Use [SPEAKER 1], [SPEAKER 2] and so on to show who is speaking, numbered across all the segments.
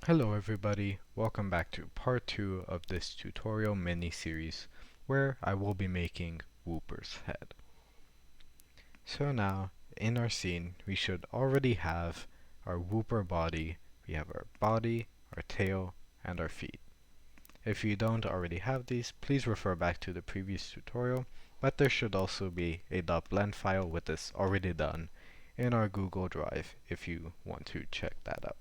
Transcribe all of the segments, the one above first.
[SPEAKER 1] Hello everybody, welcome back to part 2 of this tutorial mini-series where I will be making Wooper's head. So now, in our scene, we should already have our Wooper body. We have our body, our tail, and our feet. If you don't already have these, please refer back to the previous tutorial, but there should also be a .blend file with this already done in our Google Drive if you want to check that out.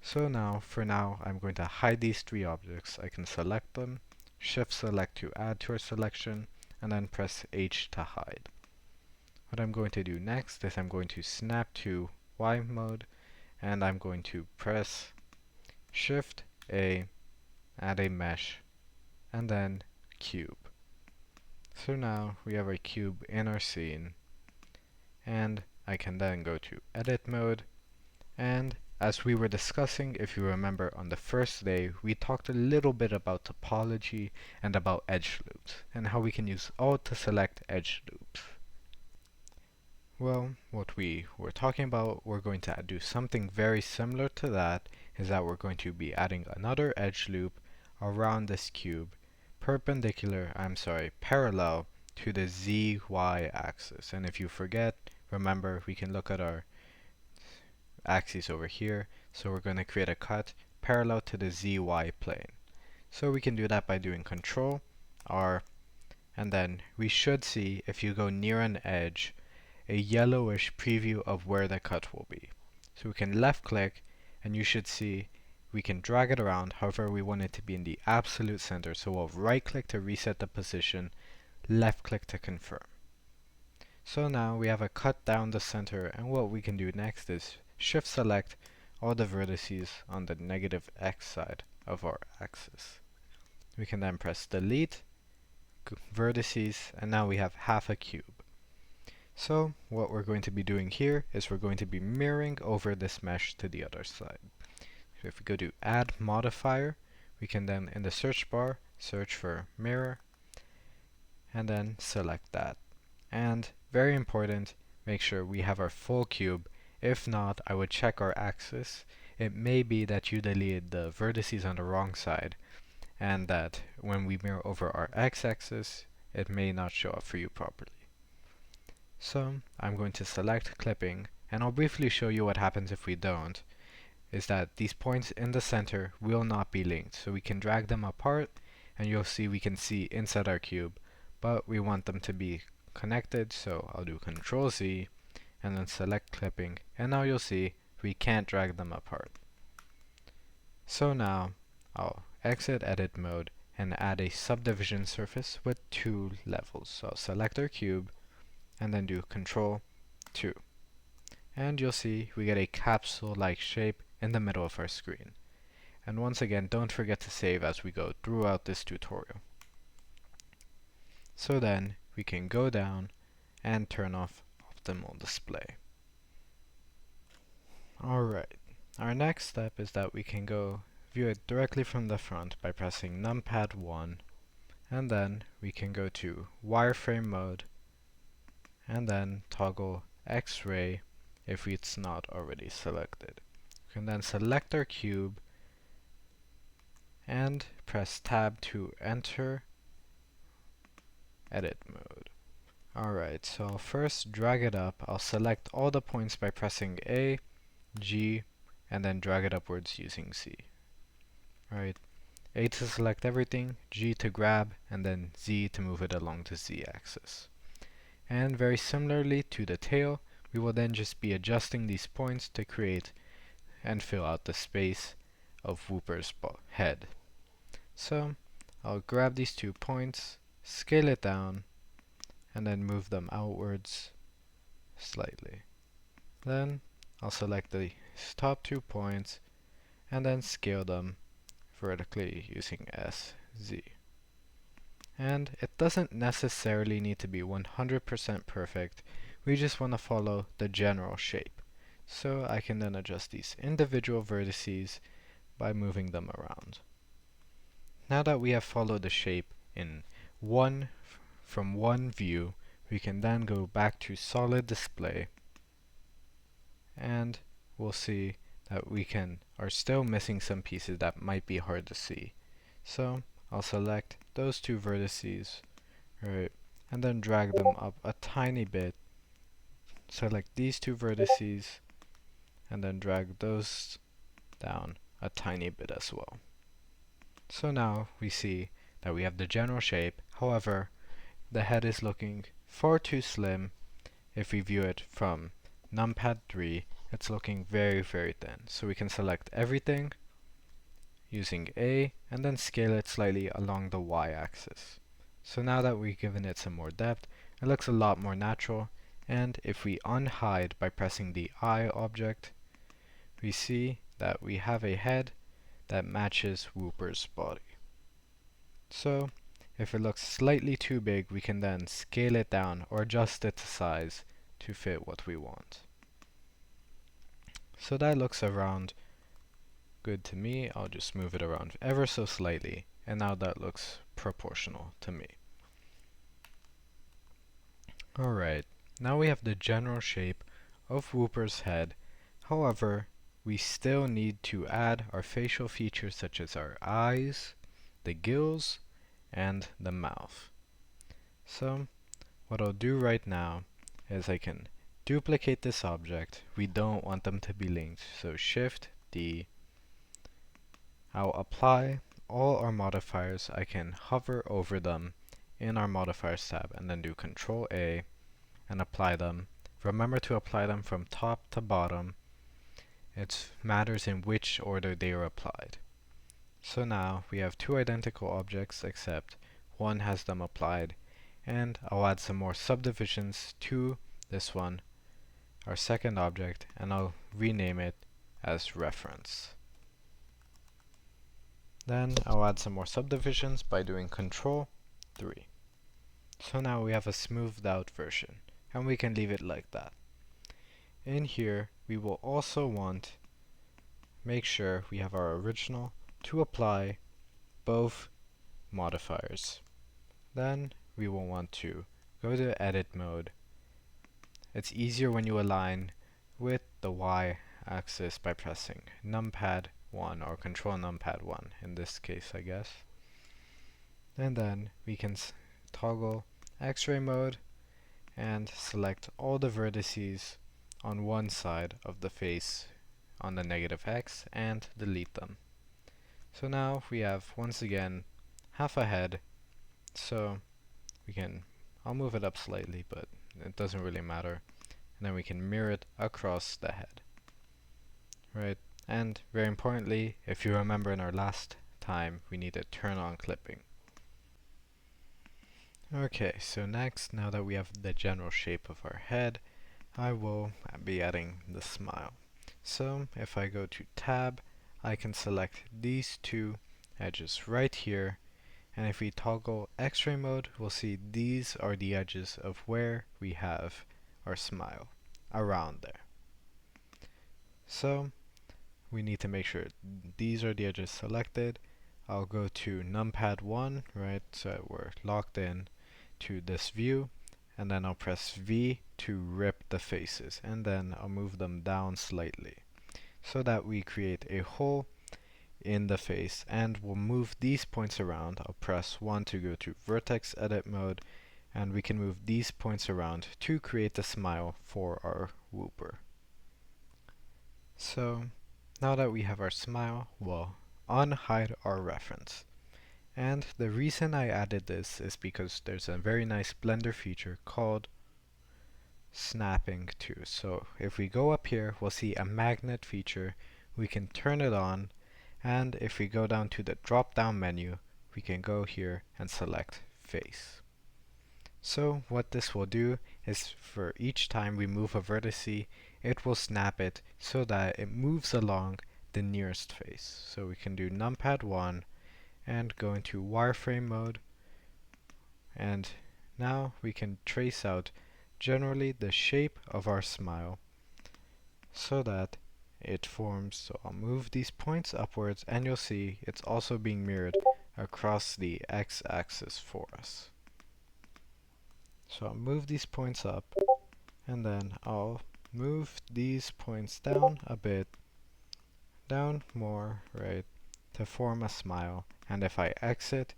[SPEAKER 1] So now, for now, I'm going to hide these three objects. I can select them, Shift select to add to our selection, and then press H to hide. What I'm going to do next is I'm going to snap to Y mode, and I'm going to press Shift A, add a mesh, and then cube. So now we have our cube in our scene, and I can then go to edit mode, and as we were discussing, if you remember on the first day, we talked a little bit about topology and about edge loops, and how we can use Alt to select edge loops. Well, what we were talking about, we're going to do something very similar to that, is that we're going to be adding another edge loop around this cube, parallel to the ZY axis. And if you forget, remember, we can look at our axis over here, so we're going to create a cut parallel to the ZY plane. So we can do that by doing Control R, and then we should see, if you go near an edge, a yellowish preview of where the cut will be. So we can left click, and you should see we can drag it around, however we want it to be in the absolute center, so we'll right click to reset the position, left click to confirm. So now we have a cut down the center, and what we can do next is Shift select all the vertices on the negative x side of our axis. We can then press delete vertices, and now we have half a cube. So what we're going to be doing here is we're going to be mirroring over this mesh to the other side. So if we go to add modifier, we can then in the search bar search for mirror and then select that. And very important, make sure we have our full cube. If not, I would check our axis. It may be that you deleted the vertices on the wrong side, and that when we mirror over our x-axis, it may not show up for you properly. So I'm going to select clipping, and I'll briefly show you what happens if we don't, is that these points in the center will not be linked. So we can drag them apart, and you'll see we can see inside our cube, but we want them to be connected, so I'll do Control Z, and then select clipping, and now you'll see we can't drag them apart. So now I'll exit edit mode and add a subdivision surface with 2 levels. So I'll select our cube and then do Control 2. And you'll see we get a capsule-like shape in the middle of our screen. And once again, don't forget to save as we go throughout this tutorial. So then we can go down and turn off optimal display. Alright, our next step is that we can go view it directly from the front by pressing numpad 1, and then we can go to wireframe mode and then toggle X-ray if it's not already selected. We can then select our cube and press tab to enter edit mode. Alright, so I'll first drag it up. I'll select all the points by pressing A, G, and then drag it upwards using Z. Right, A to select everything, G to grab, and then Z to move it along the Z axis. And very similarly to the tail, we will then just be adjusting these points to create and fill out the space of Wooper's head. So I'll grab these 2 points, scale it down, and then move them outwards slightly. Then I'll select the top 2 points and then scale them vertically using SZ. And it doesn't necessarily need to be 100% perfect, we just want to follow the general shape. So I can then adjust these individual vertices by moving them around. Now that we have followed the shape in from one view, we can then go back to solid display, and we'll see that we are still missing some pieces that might be hard to see. So I'll select those two vertices, right, and then drag them up a tiny bit. Select these two vertices, and then drag those down a tiny bit as well. So now we see that we have the general shape. However, the head is looking far too slim. If we view it from numpad 3, it's looking very, very thin. So we can select everything using A and then scale it slightly along the y-axis. So now that we've given it some more depth, it looks a lot more natural. And if we unhide by pressing the I object, we see that we have a head that matches Wooper's body. So if it looks slightly too big, we can then scale it down or adjust it to size to fit what we want. So that looks around good to me. I'll just move it around ever so slightly, and now that looks proportional to me. Alright, now we have the general shape of Wooper's head. However, we still need to add our facial features such as our eyes, the gills, and the mouth. So what I'll do right now is I can duplicate this object. We don't want them to be linked, so Shift D. I'll apply all our modifiers. I can hover over them in our modifiers tab and then do Control A and apply them. Remember to apply them from top to bottom. It matters in which order they are applied. So now we have two identical objects except one has them applied, and I'll add some more subdivisions to this one, our second object, and I'll rename it as reference. Then I'll add some more subdivisions by doing Control 3. So now we have a smoothed out version, and we can leave it like that. In here, we will also make sure we have our original to apply both modifiers. Then we will want to go to edit mode. It's easier when you align with the y-axis by pressing numpad 1 or control numpad 1 in this case, I guess. And then we can toggle X-ray mode and select all the vertices on one side of the face on the negative X and delete them. So now we have once again half a head, so I'll move it up slightly, but it doesn't really matter. And then we can mirror it across the head. Right, and very importantly, if you remember in our last time, we need to turn on clipping. Okay, so next, now that we have the general shape of our head, I will be adding the smile. So if I go to tab, I can select these two edges right here, and if we toggle X-ray mode, we'll see these are the edges of where we have our smile around there. So we need to make sure these are the edges selected. I'll go to numpad 1, right, so we're locked in to this view, and then I'll press V to rip the faces, and then I'll move them down slightly so that we create a hole in the face, and we'll move these points around. I'll press 1 to go to vertex edit mode, and we can move these points around to create the smile for our Wooper. So now that we have our smile, we'll unhide our reference. And the reason I added this is because there's a very nice Blender feature called snapping to. So if we go up here, we'll see a magnet feature. We can turn it on, and if we go down to the drop down menu, we can go here and select face. So what this will do is for each time we move a vertex, it will snap it so that it moves along the nearest face. So we can do numpad 1 and go into wireframe mode, and now we can trace out generally the shape of our smile so that it forms. So I'll move these points upwards, and you'll see it's also being mirrored across the x-axis for us. So I'll move these points up, and then I'll move these points down a bit down more, right, to form a smile. And if I exit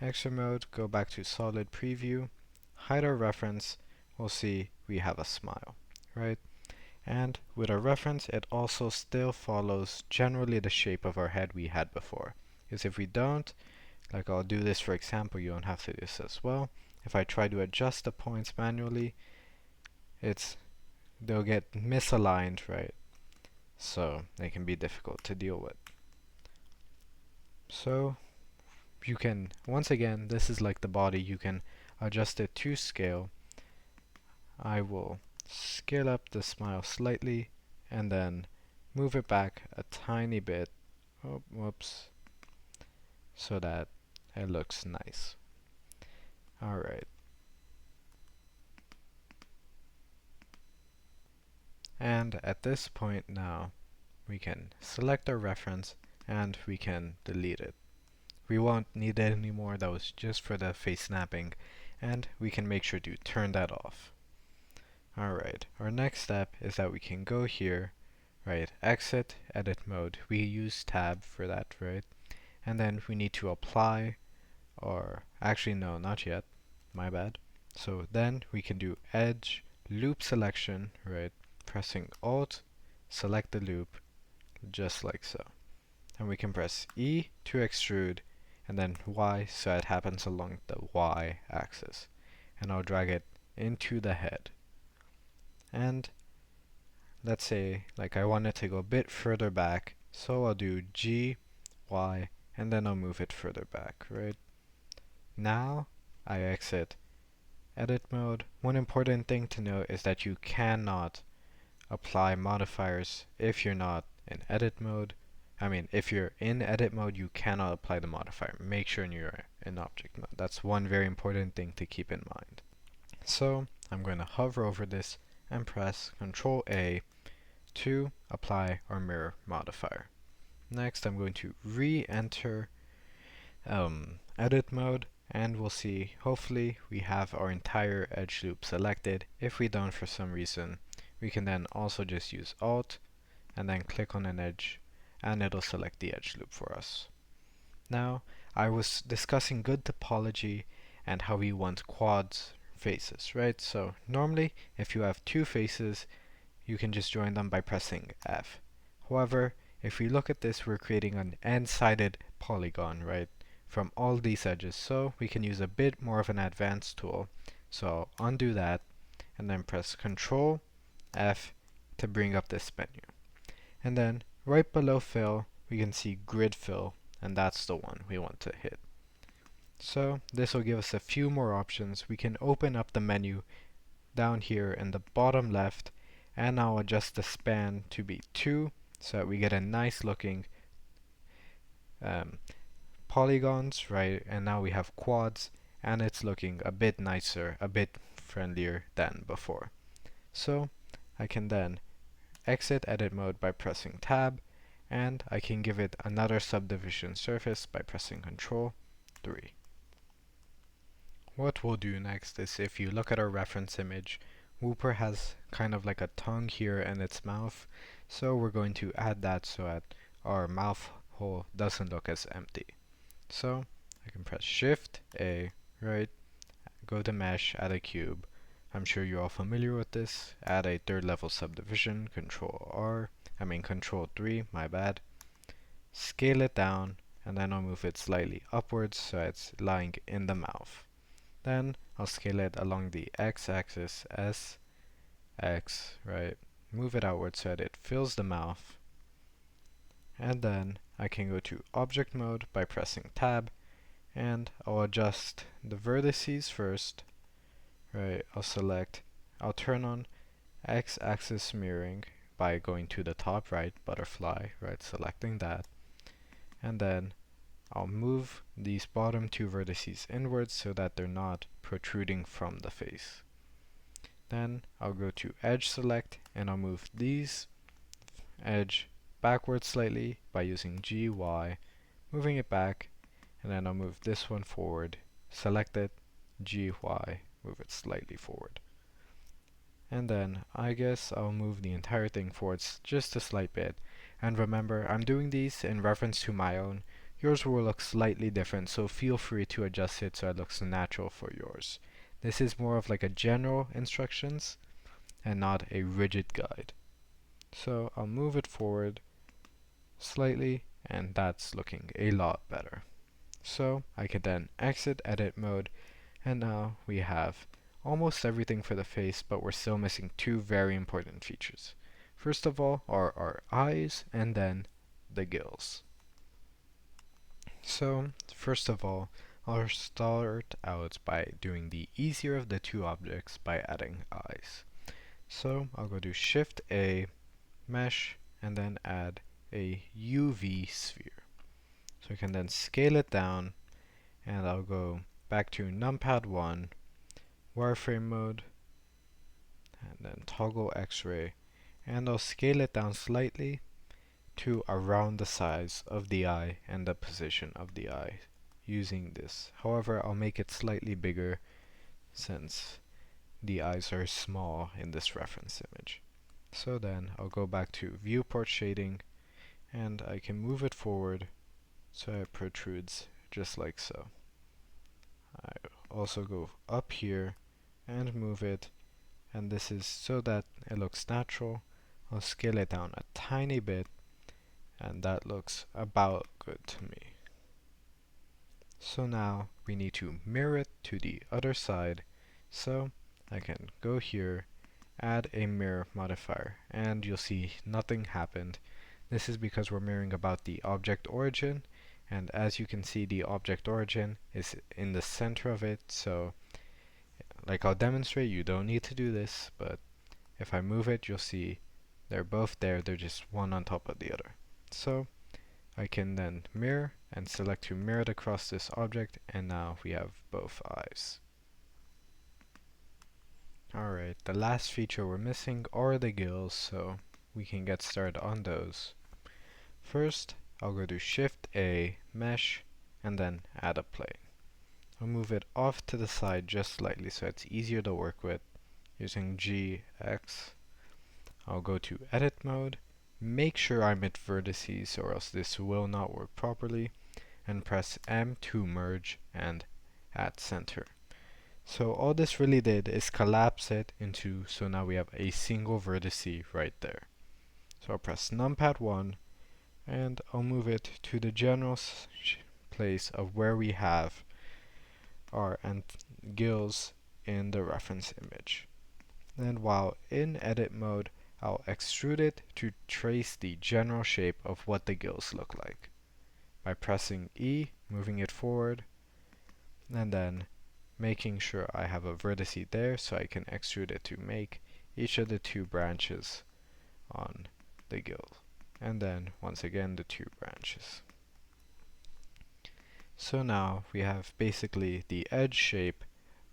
[SPEAKER 1] extra mode, go back to solid preview, hide our reference, we'll see we have a smile, right? And with our reference, it also still follows generally the shape of our head we had before. Because if we don't, like I'll do this for example, you don't have to do this as well. If I try to adjust the points manually, they'll get misaligned, right? So they can be difficult to deal with. So you can, once again, this is like the body, you can adjust it to scale. I will scale up the smile slightly and then move it back a tiny bit. Oh, whoops. So that it looks nice. Alright. And at this point now, we can select our reference and we can delete it. We won't need it anymore, that was just for the face snapping, and we can make sure to turn that off. Alright, our next step is that we can go here, right, exit edit mode. We use tab for that, right? And then we need to apply, or actually no, not yet, my bad. So then we can do edge loop selection, right? Pressing Alt, select the loop, just like so. And we can press E to extrude, and then Y so it happens along the Y axis. And I'll drag it into the head. And let's say like I want it to go a bit further back, so I'll do G, Y, and then I'll move it further back, right? Now I exit edit mode. One important thing to note is that you cannot apply modifiers if you're not in edit mode. If you're in edit mode, you cannot apply the modifier. Make sure you're in object mode. That's one very important thing to keep in mind. So I'm going to hover over this and press Ctrl A to apply our mirror modifier. Next, I'm going to re-enter edit mode, and we'll see, hopefully, we have our entire edge loop selected. If we don't for some reason, we can then also just use Alt and then click on an edge, and it'll select the edge loop for us. Now, I was discussing good topology and how we want quads faces, right? So normally, if you have two faces, you can just join them by pressing F. However, if we look at this, we're creating an n-sided polygon, right, from all these edges. So we can use a bit more of an advanced tool. So I'll undo that and then press Ctrl F to bring up this menu. And then right below fill, we can see grid fill, and that's the one we want to hit. So this will give us a few more options. We can open up the menu down here in the bottom left, and I'll adjust the span to be 2 so that we get a nice looking polygons, right? And now we have quads, and it's looking a bit nicer, a bit friendlier than before. So I can then exit edit mode by pressing tab, and I can give it another subdivision surface by pressing Ctrl 3. What we'll do next is, if you look at our reference image, Wooper has kind of like a tongue here in its mouth, so we're going to add that so that our mouth hole doesn't look as empty. So I can press Shift A, right, go to Mesh, add a cube. I'm sure you're all familiar with this. Add a third level subdivision, Control 3, my bad. Scale it down, and then I'll move it slightly upwards so it's lying in the mouth. Then I'll scale it along the x-axis, S, X, right? Move it outward so that it fills the mouth. And then I can go to object mode by pressing tab, and I'll adjust the vertices first, right? I'll turn on x-axis mirroring by going to the top right butterfly, right? Selecting that. And then I'll move these bottom two vertices inwards so that they're not protruding from the face. Then I'll go to edge select, and I'll move these edge backwards slightly by using G, Y, moving it back, and then I'll move this one forward, select it, G, Y, move it slightly forward. And then I guess I'll move the entire thing forwards just a slight bit. And remember, I'm doing these in reference to my own. Yours will look slightly different, so feel free to adjust it so it looks natural for yours. This is more of like a general instructions and not a rigid guide. So I'll move it forward slightly, and that's looking a lot better. So I can then exit edit mode, and now we have almost everything for the face, but we're still missing two very important features. First of all are our eyes, and then the gills. So first of all, I'll start out by doing the easier of the two objects by adding eyes. So I'll go to Shift A, Mesh, and then add a UV sphere. So we can then scale it down, and I'll go back to numpad 1, wireframe mode, and then toggle X-ray, and I'll scale it down slightly to around the size of the eye and the position of the eye using this. However, I'll make it slightly bigger since the eyes are small in this reference image. So then I'll go back to viewport shading, and I can move it forward so it protrudes just like so. I also go up here and move it, and this is so that it looks natural. I'll scale it down a tiny bit, and that looks about good to me. So now we need to mirror it to the other side, so I can go here, add a mirror modifier, and you'll see nothing happened. This is because we're mirroring about the object origin, and as you can see, the object origin is in the center of it, so like I'll demonstrate, you don't need to do this, but if I move it, you'll see they're both there, they're just one on top of the other. So I can then mirror and select to mirror it across this object, and now we have both eyes. Alright, the last feature we're missing are the gills, so we can get started on those. First, I'll go to Shift A, Mesh, and then add a plane. I'll move it off to the side just slightly so it's easier to work with using GX. I'll go to Edit Mode, make sure I'm at vertices or else this will not work properly, and press M to merge and at center. So all this really did is collapse it into, so now we have a single vertice right there. So I'll press numpad 1, and I'll move it to the general place of where we have our gills in the reference image. And while in edit mode, I'll extrude it to trace the general shape of what the gills look like by pressing E, moving it forward, and then making sure I have a vertice there so I can extrude it to make each of the two branches on the gill, and then once again the two branches. So now we have basically the edge shape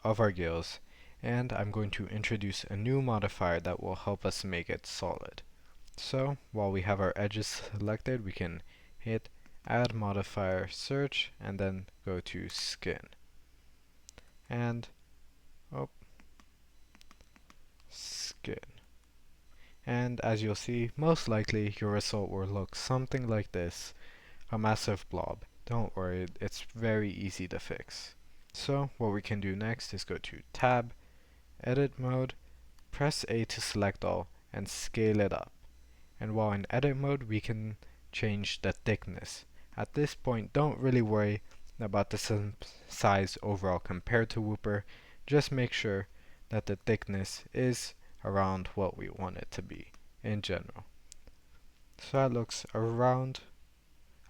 [SPEAKER 1] of our gills, and I'm going to introduce a new modifier that will help us make it solid. So while we have our edges selected, we can hit add modifier, search, and then go to skin. And skin. And as you'll see, most likely your result will look something like this, a massive blob. Don't worry, it's very easy to fix. So what we can do next is go to Tab, Edit Mode, press A to select all, and scale it up. And while in Edit Mode, we can change the thickness. At this point, don't really worry about the size overall compared to Wooper. Just make sure that the thickness is around what we want it to be in general. So that looks around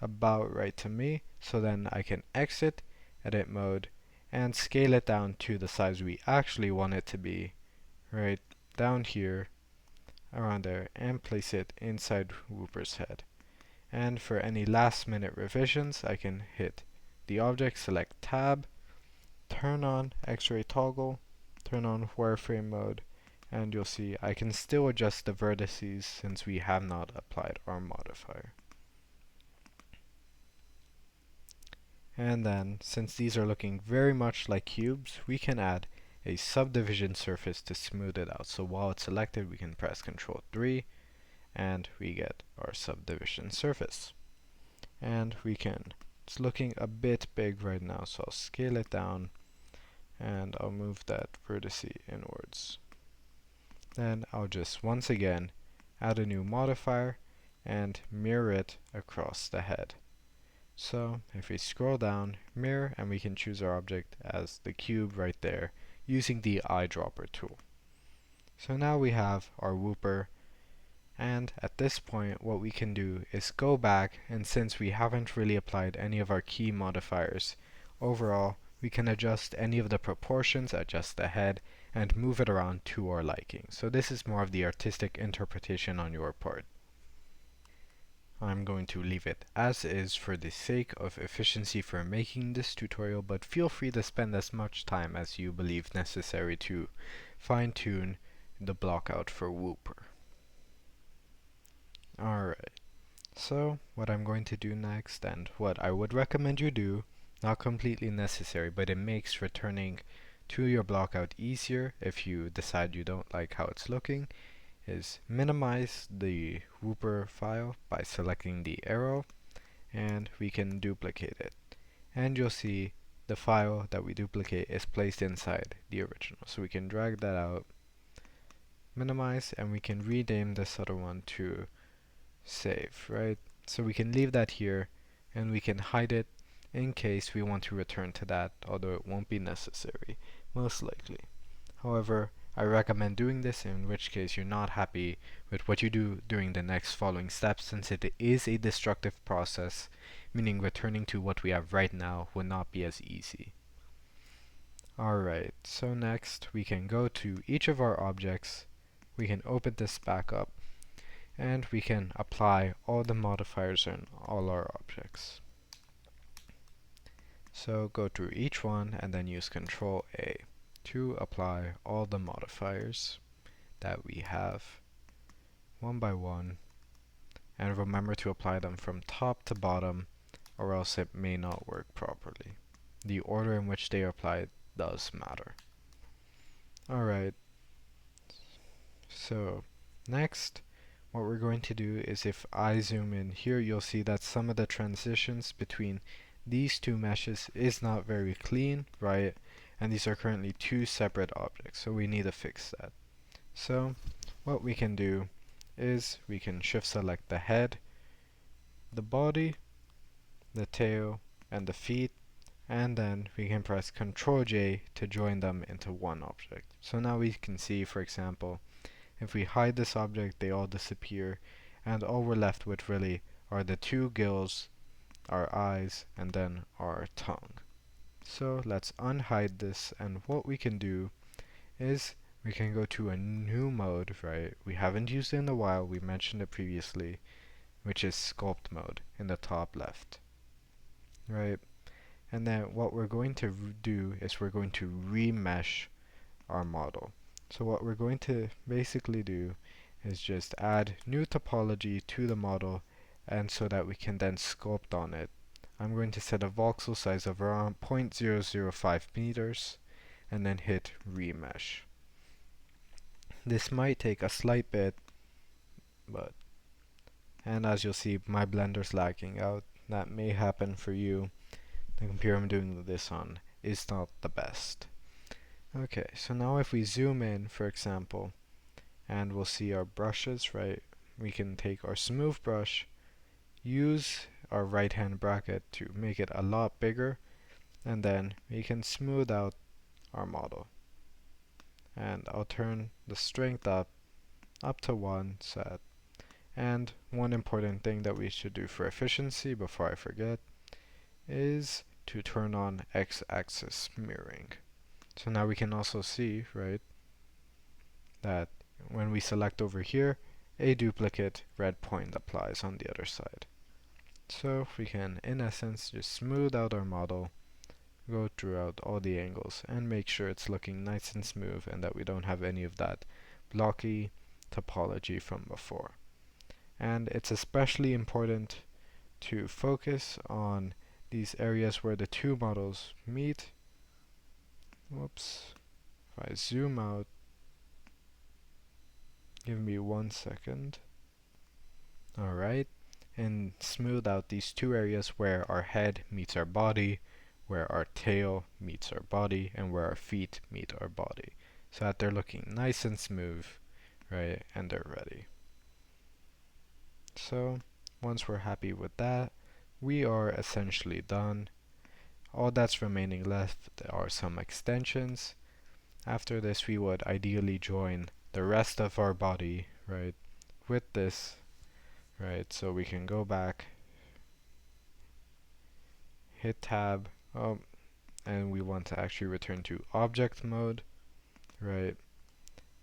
[SPEAKER 1] about right to me. So then I can exit edit mode and scale it down to the size we actually want it to be, right down here, around there, and place it inside Wooper's head. And for any last minute revisions, I can hit the object, select tab, turn on X-ray toggle, turn on wireframe mode, and you'll see I can still adjust the vertices since we have not applied our modifier. And then, since these are looking very much like cubes, we can add a subdivision surface to smooth it out. So while it's selected, we can press Ctrl 3, and we get our subdivision surface. And it's looking a bit big right now, so I'll scale it down and I'll move that vertex inwards. Then I'll just once again add a new modifier and mirror it across the head. So if we scroll down, mirror, and we can choose our object as the cube right there using the eyedropper tool. So now we have our Wooper, and at this point what we can do is go back, and since we haven't really applied any of our key modifiers, overall we can adjust any of the proportions, adjust the head, and move it around to our liking. So this is more of the artistic interpretation on your part. I'm going to leave it as is for the sake of efficiency for making this tutorial, but feel free to spend as much time as you believe necessary to fine-tune the block out for Wooper. Alright, so what I'm going to do next, and what I would recommend you do, not completely necessary, but it makes returning to your block out easier if you decide you don't like how it's looking, is minimize the Wooper file by selecting the arrow, and we can duplicate it. And you'll see the file that we duplicate is placed inside the original. So we can drag that out, minimize, and we can rename this other one to save, right? So we can leave that here, and we can hide it in case we want to return to that, although it won't be necessary, most likely. However, I recommend doing this, in which case you're not happy with what you do during the next following steps, since it is a destructive process, meaning returning to what we have right now will not be as easy. Alright, so next we can go to each of our objects, we can open this back up, and we can apply all the modifiers on all our objects. So go through each one and then use Control A to apply all the modifiers that we have one by one, and remember to apply them from top to bottom or else it may not work properly. The order in which they are applied does matter. Alright, so next what we're going to do is, if I zoom in here, you'll see that some of the transitions between these two meshes is not very clean, right? And these are currently two separate objects, so we need to fix that. So what we can do is we can shift select the head, the body, the tail, and the feet, and then we can press Ctrl J to join them into one object. So now we can see, for example, if we hide this object, they all disappear, and all we're left with really are the two gills, our eyes, and then our tongue. So let's unhide this, and what we can do is we can go to a new mode, right? We haven't used it in a while, we mentioned it previously, which is sculpt mode in the top left, right? And then what we're going to do is we're going to remesh our model. So what we're going to basically do is just add new topology to the model, and so that we can then sculpt on it. I'm going to set a voxel size of around 0.005 meters and then hit remesh. This might take a slight bit, and as you'll see, my blender's lagging out. That may happen for you. The computer I'm doing this on is not the best. Okay, so now if we zoom in, for example, and we'll see our brushes, right? We can take our smooth brush, use our right hand bracket to make it a lot bigger, and then we can smooth out our model. And I'll turn the strength up to 1 set. And one important thing that we should do for efficiency before I forget is to turn on x-axis mirroring. So now we can also see, right, that when we select over here, a duplicate red point applies on the other side. So we can, in essence, just smooth out our model, go throughout all the angles, and make sure it's looking nice and smooth and that we don't have any of that blocky topology from before. And it's especially important to focus on these areas where the two models meet. Whoops. If I zoom out, give me 1 second. Alright, and smooth out these two areas where our head meets our body, where our tail meets our body, and where our feet meet our body, so that they're looking nice and smooth, right, and they're ready. So once we're happy with that, we are essentially done. All that's remaining left are some extensions. After this, we would ideally join the rest of our body, right, with this, right, so we can go back, hit tab, and we want to actually return to object mode, right,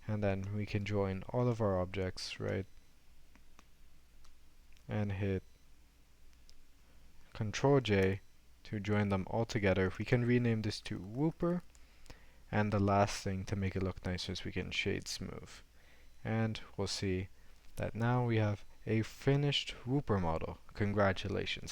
[SPEAKER 1] and then we can join all of our objects, right, and hit Control J to join them all together. We can rename this to Wooper, and the last thing to make it look nicer is we can shade smooth. And we'll see that now we have a finished Wooper model. Congratulations.